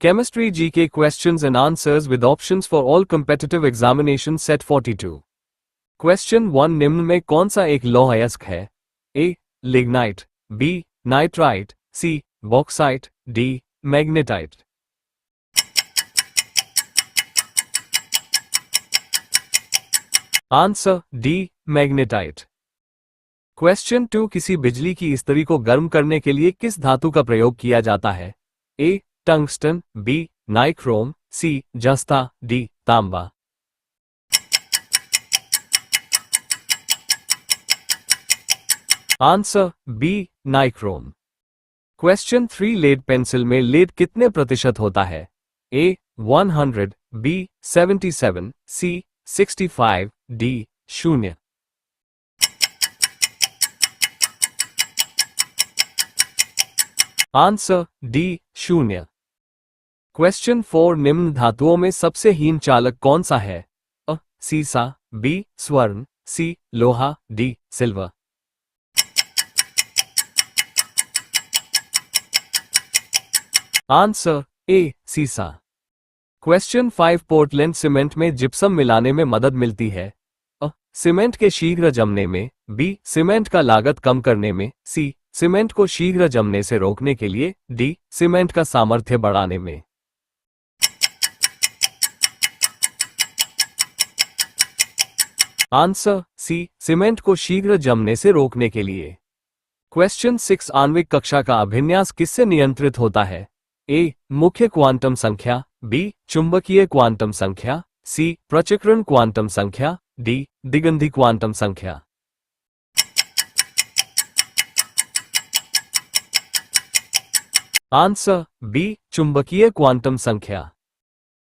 Chemistry GK questions and answers with options for all competitive examinations set 42. Question 1 निम्न में कौन सा एक लौह अयस्क है? A. Lignite, B. Nitrite, C. Bauxite, D. Magnetite. Answer D. Magnetite. Question 2 किसी बिजली की इस्त्री को गर्म करने के लिए किस धातु का प्रयोग किया जाता है? A. Tungsten, B. Nichrome, C. जस्ता, D. तांबा। Answer B. Nichrome. Question 3 lead pencil में लेड कितने प्रतिशत होता है? A. 100, B. 77, C. 65, D. 0। Answer D. 0। Question 4 निम्न धातुओं में सबसे हीन चालक कौन सा है? A. सीसा, B. स्वर्ण, C. लोहा, D. सिल्वर। Answer A. सीसा। क्वेश्चन 5 पोर्टलैंड सीमेंट में जिप्सम मिलाने में मदद मिलती है? A. सीमेंट के शीघ्र जमने में, B. सीमेंट का लागत कम करने में, C. सीमेंट को शीघ्र जमने से रोकने के लिए, D. सीमेंट का सामर्थ्य बढ़ाने में। Answer C. सीमेंट को शीघ्र जमने से रोकने के लिए। क्वेश्चन 6 आणविक कक्षा का अभिन्यास किससे नियंत्रित होता है? A. मुख्य क्वांटम संख्या, B. चुंबकीय क्वांटम संख्या, C. प्रचक्रण क्वांटम संख्या, D. दिगंधी क्वांटम संख्या। Answer B. चुंबकीय क्वांटम संख्या।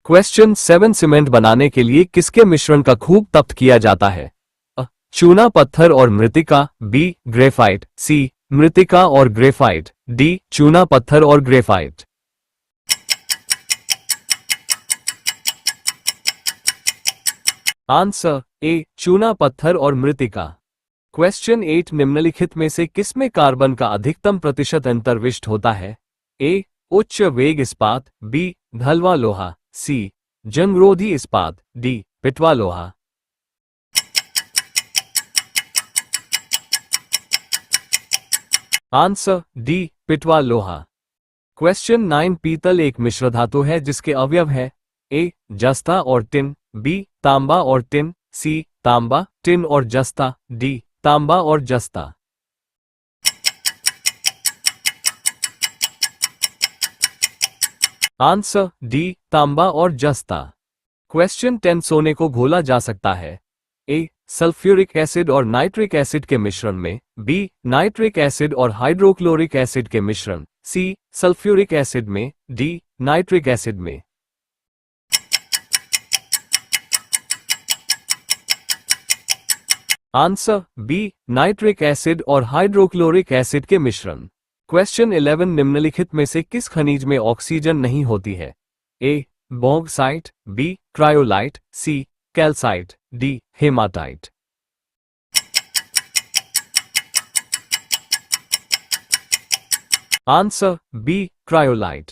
क्वेश्चन 7 सीमेंट बनाने के लिए किसके मिश्रण का खूब तप्त किया जाता है? A. चूना पत्थर और मृतिका, B. Graphite, C. मृतिका और ग्रेफाइट, D. चूना पत्थर और ग्रेफाइट। Answer A. चूना पत्थर और मृतिका। क्वेश्चन 8 निम्नलिखित में से किसमें कार्बन का अधिकतम प्रतिशत अंतर्विष्ट होता है? A. उच्च वेग इस्पात, B. ढलवा लोहा, C. जंगरोधी इस्पात, D. पिटवा लोहा। Answer D. पिटवा लोहा। क्वेश्चन 9 पीतल एक मिश्र धातु है जिसके अवयव है? A. जस्ता और टिन, B. तांबा और टिन, C. तांबा, टिन और जस्ता, D. तांबा और जस्ता। Answer D. तांबा और जस्ता। क्वेश्चन 10 सोने को घोला जा सकता है? A. सल्फ्यूरिक एसिड और नाइट्रिक एसिड के मिश्रण में, B. नाइट्रिक एसिड और हाइड्रोक्लोरिक एसिड के मिश्रण, C. सल्फ्यूरिक एसिड में, D. नाइट्रिक एसिड में। Answer B. नाइट्रिक एसिड और हाइड्रोक्लोरिक एसिड के मिश्रण। क्वेश्चन 11 निम्नलिखित में से किस खनिज में ऑक्सीजन नहीं होती है? A. Bauxite, B. Cryolite, C. Calcite, D. Haematite. Answer B. Cryolite.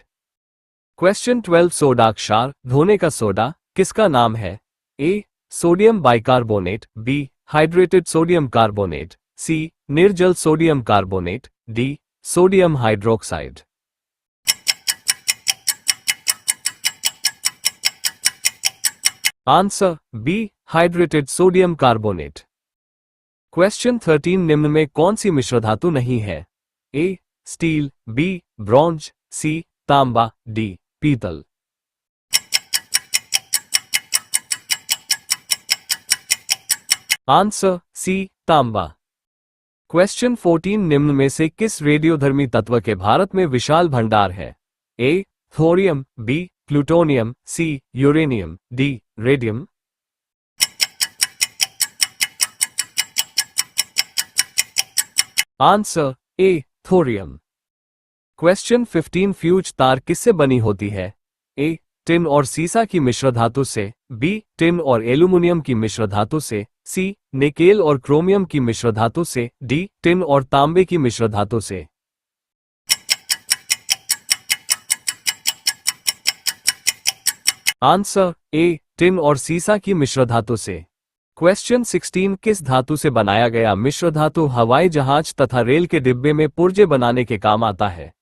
Question 12 soda क्षार धोने का सोडा किसका नाम है? A. Sodium bicarbonate, B. Hydrated sodium carbonate, C. निर्जल sodium carbonate, D. Sodium hydroxide. Answer B. Hydrated sodium carbonate. Question 13 निम्न में कौन सी मिश्र धातु नहीं है? A. Steel, B. Bronze, C. तांबा, D. पीतल। Answer C. तांबा। क्वेश्चन 14 निम्न में से किस रेडियोधर्मी तत्व के भारत में विशाल भंडार है? A. Thorium, B. Plutonium, C. Uranium, D. Radium. Answer A. Thorium. Question 15 fuse तार किससे बनी होती है? A. टिन और सीसा की मिश्र धातु से, B. टिन और एल्यूमिनियम की मिश्र धातु से, C. निकेल और क्रोमियम की मिश्र धातु से, D. टिन और तांबे की मिश्र धातु से। आंसर ए टिन और सीसा की मिश्र धातु से। क्वेश्चन 16 किस धातु से बनाया गया मिश्र धातु हवाई जहाज तथा रेल के डिब्बे में पुर्जे बनाने के काम आता है?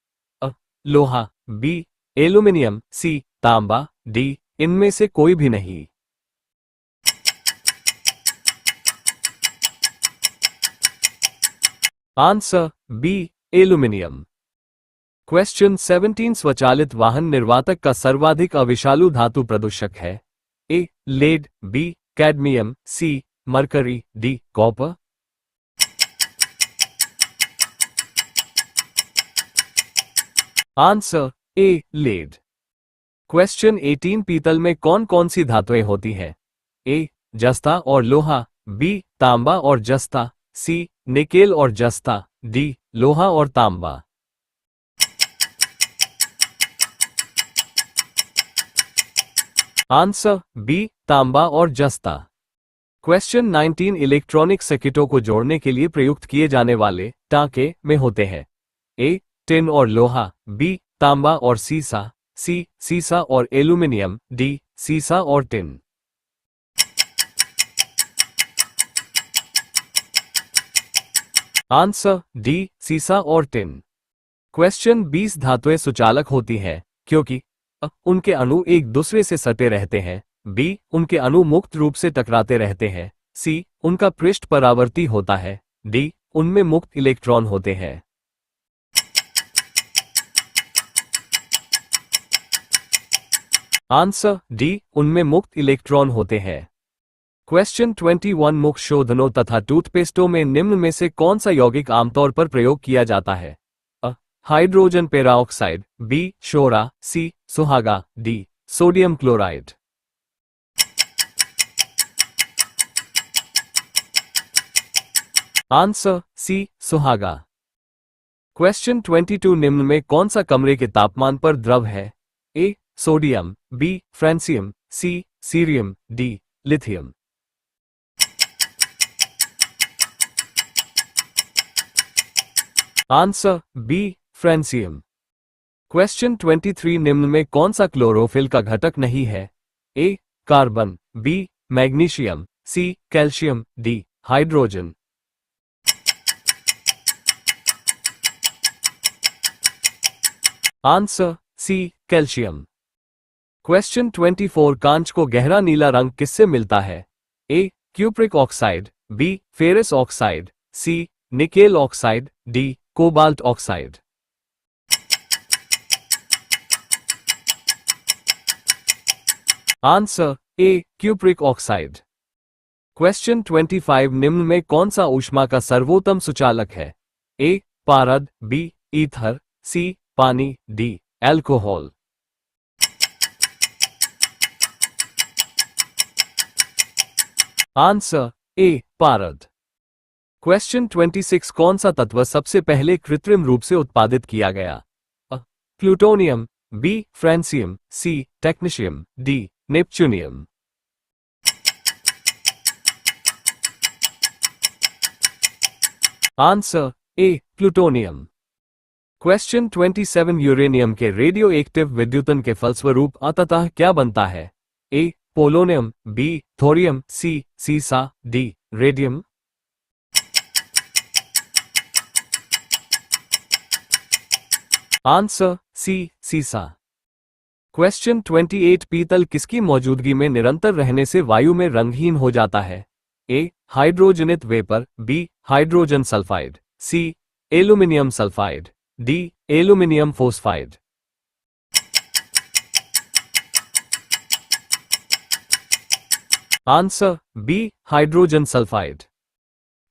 अ लोहा, बी एल्यूमिनियम, सी तांबा, डी इनमें से कोई भी नहीं। Answer B aluminium. क्वेश्चन 17 स्वचालित वाहन निर्वातक का सर्वाधिक अविषालु धातु प्रदूषक है? A lead, B cadmium, C mercury, D copper. Answer A lead. Question 18 पीतल में कौन कौन सी धातुएं होती हैं? ए जस्ता और लोहा, बी तांबा और जस्ता, सी निकेल और जस्ता, डी लोहा और तांबा। आंसर बी तांबा और जस्ता। क्वेश्चन 19 इलेक्ट्रॉनिक सर्किटों को जोड़ने के लिए प्रयुक्त किए जाने वाले टांके में होते हैं? ए टिन और लोहा, बी तांबा और सीसा, सी सीसा और एल्यूमिनियम, डी सीसा और टिन। आंसर डी सीसा और टिन। क्वेश्चन 20 धातुएं सुचालक होती हैं क्योंकि उनके अणु एक दूसरे से सटे रहते हैं, बी उनके अणु मुक्त रूप से टकराते रहते हैं, सी उनका पृष्ठ परावर्ती होता है, डी उनमें मुक्त इलेक्ट्रॉन होते हैं। आंसर डी उनमें मुक्त इलेक्ट्रॉन होते हैं। क्वेश्चन 21 मुख शोधनों तथा टूथपेस्टों में निम्न में से कौन सा यौगिक आमतौर पर प्रयोग किया जाता है? हाइड्रोजन पेराऑक्साइड, बी शोरा, सी सुहागा, D sodium chloride. Answer C सुहागा। क्वेश्चन 22 निम्न में कौन सा कमरे के तापमान पर द्रव है? A sodium, B francium, C cerium, D lithium. Answer B francium. Question 23 निम्न में कौन सा क्लोरोफिल का घटक नहीं है? A carbon, B magnesium, C calcium, D hydrogen. Answer C calcium. Question 24 कांच को गहरा नीला रंग किससे मिलता है? A cupric oxide, B ferrous oxide, C nickel oxide, D cobalt oxide. Answer A cupric oxide. Question 25 निम्न में कौन सा ऊष्मा का सर्वोत्तम सुचालक है? ए पारद, बी ईथर, सी पानी, डी अल्कोहल। आंसर ए पारद। क्वेश्चन 26 कौन सा तत्व सबसे पहले कृत्रिम रूप से उत्पादित किया गया? Plutonium, B francium, C technetium, D neptunium. Answer A plutonium. Question 27 uranium के रेडियो एक्टिव विद्युतन के फलस्वरूप अंततः क्या बनता है? A polonium, B thorium, C सीसा, डी रेडियम। आंसर सी सीसा। क्वेश्चन 28 पीतल किसकी मौजूदगी में निरंतर रहने से वायु में रंगहीन हो जाता है? ए हाइड्रोजनित vapour, B hydrogen sulphide, C aluminium sulphide, D aluminium phosphide. Answer B hydrogen sulphide.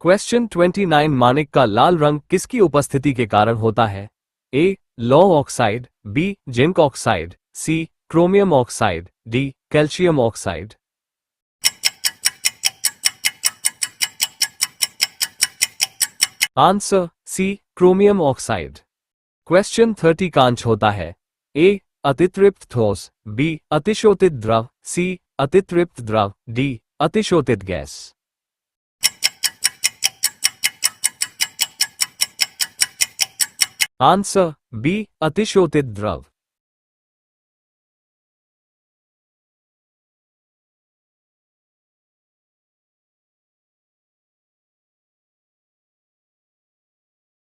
Question 29 माणिक का लाल रंग किसकी उपस्थिति के कारण होता है? ए लौ oxide, B zinc oxide, C chromium oxide, D calcium oxide. Answer C chromium oxide. Question 30 कांच होता है? ए अतितृप्त ठोस, बी अतिशोतित द्रव, सी अतितृप्त द्रव, डी अतिशोतित गैस। आंसर बी अतिशोतित द्रव।